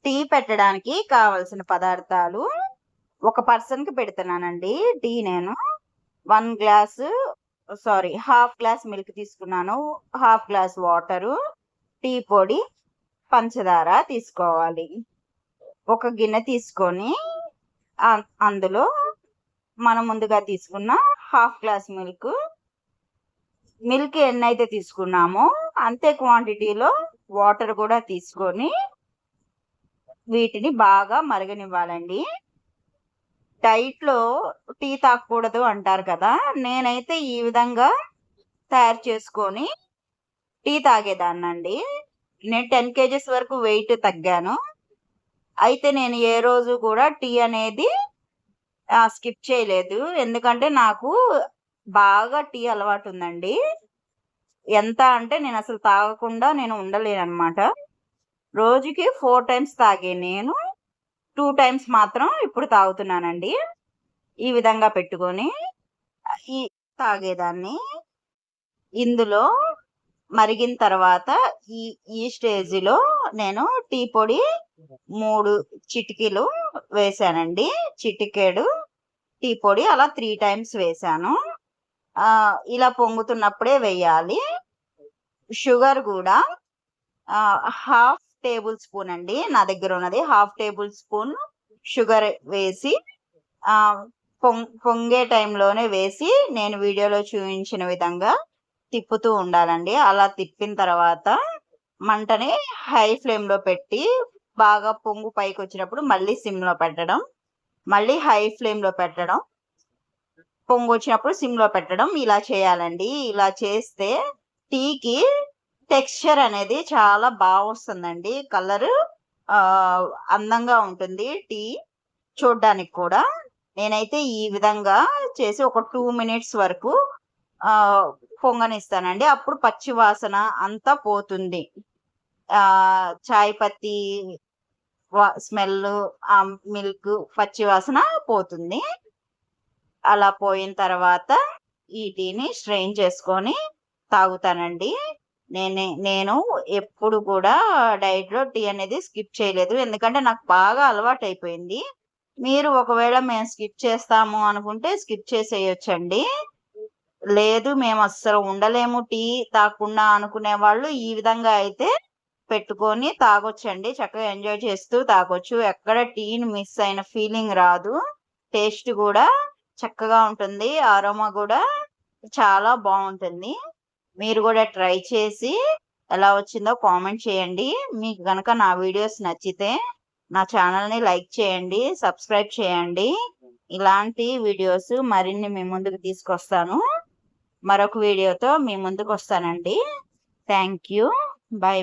Tea పెట్టడానికి కావలసిన పదార్థాలు, ఒక పర్సన్‌కి పెడుతున్నానండి టీ నేను. 1 గ్లాసు హాఫ్ గ్లాస్ మిల్క్ తీసుకున్నాను. హాఫ్ గ్లాస్ వాటరు, టీ పొడి, పంచదార తీసుకోవాలి. ఒక గిన్నె తీసుకొని అందులో మనం ముందుగా తీసుకున్న హాఫ్ గ్లాస్ మిల్క్ ఎన్నైతే తీసుకున్నామో అంతే క్వాంటిటీలో వాటర్ కూడా తీసుకొని వీటిని బాగా మరగనివ్వాలండి. డైట్‌లో టీ తాగకూడదు అంటారు కదా! నేనైతే ఈ విధంగా తయారు చేసుకొని టీ తాగేదాన్నండి. నేను 10 కేజీస్ వరకు వెయిట్ తగ్గాను. అయితే నేను ఏ రోజు కూడా టీ అనేది స్కిప్ చేయలేదు. ఎందుకంటే నాకు బాగా టీ అలవాటుందండి. ఎంత అంటే నేనసలు తాగకుండా ఉండలేననమాట. రోజుకి 4 టైమ్స్ తాగే నేను 2 టైమ్స్ మాత్రం ఇప్పుడు తాగుతున్నానండి. ఈ విధంగా పెట్టుకొని తాగేదాన్ని. ఇందులో మరిగిన తర్వాత ఈ స్టేజ్‌లో నేను టీ పొడి 3 చిటికెలు వేశానండి. చిటికెడు టీ పొడి అలా 3 టైమ్స్ వేశాను. ఇలా పొంగుతున్నప్పుడే వేయాలి. షుగర్ గూడా హాఫ్ టేబుల్ స్పూన్ అండి. నా దగ్గర ఉన్నది హాఫ్ టేబుల్ స్పూన్ షుగర్ వేసి పొంగే టైంలోనే వేసి నేను వీడియోలో చూపించిన విధంగా తిప్పుతూ ఉండాలండి. అలా తిప్పిన తర్వాత మంటని హై ఫ్లేమ్‌లో పెట్టి బాగా పొంగు పైకొచ్చినప్పుడు మళ్ళీ సిమ్‌లో పెట్టడం, మళ్ళీ హై ఫ్లేమ్‌లో పెట్టడం, పొంగొచ్చినప్పుడు సిమ్‌లో పెట్టడం ఇలా చేయాలండి. ఇలా చేస్తే టీకి టెక్స్చర్ అనేది చాలా బాగొస్తుందండి. కలరు అందంగా ఉంటుంది టీ చూడ్డానికి కూడా. నేనైతే ఈ విధంగా చేసి ఒక 2 మినిట్స్ వరకు పొంగనిస్తానండి. అప్పుడు పచ్చి వాసన అంతా పోతుంది. చాయ్ పత్తి స్మెల్లు, మిల్క్ పచ్చి వాసన పోతుంది. అలా పోయిన తర్వాత ఈ టీని స్ట్రెయిన్ చేసుకొని తాగుతానండి. నేను ఎప్పుడు కూడా డైట్‌లో టీ అనేది స్కిప్ చేయలేదు. ఎందుకంటే నాకు బాగా అలవాటైపోయింది. మీరు ఒకవేళ మేము స్కిప్ చేస్తాము అనుకుంటే స్కిప్ చేసేయొచ్చండి. లేదు మేమస్సలు ఉండలేము టీ తాగకుండా అనుకునే వాళ్ళు ఈ విధంగా అయితే పెట్టుకొని తాగొచ్చండి. చక్కగా ఎంజాయ్ చేస్తూ తాగొచ్చు. ఎక్కడ టీని మిస్ అయిన ఫీలింగ్ రాదు. టేస్ట్ గూడా చక్కగా ఉంటుంది. అరోమా గూడా చాలా బావుంటుంది. మీరు గూడా ట్రై చేసి ఎలా వచ్చిందో కామెంట్ చేయండి. మీకు గనక నా వీడియోస్ నచ్చితే నా ఛానల్‌ని లైక్ చేయండి, సబ్స్క్రైబ్ చేయండి. ఇలాంటి వీడియోస్ మరిన్ని మీ ముందుకు తీసుకొస్తాను. మరొక వీడియోతో మీ ముందుకొస్తానండి. Thank you. బై.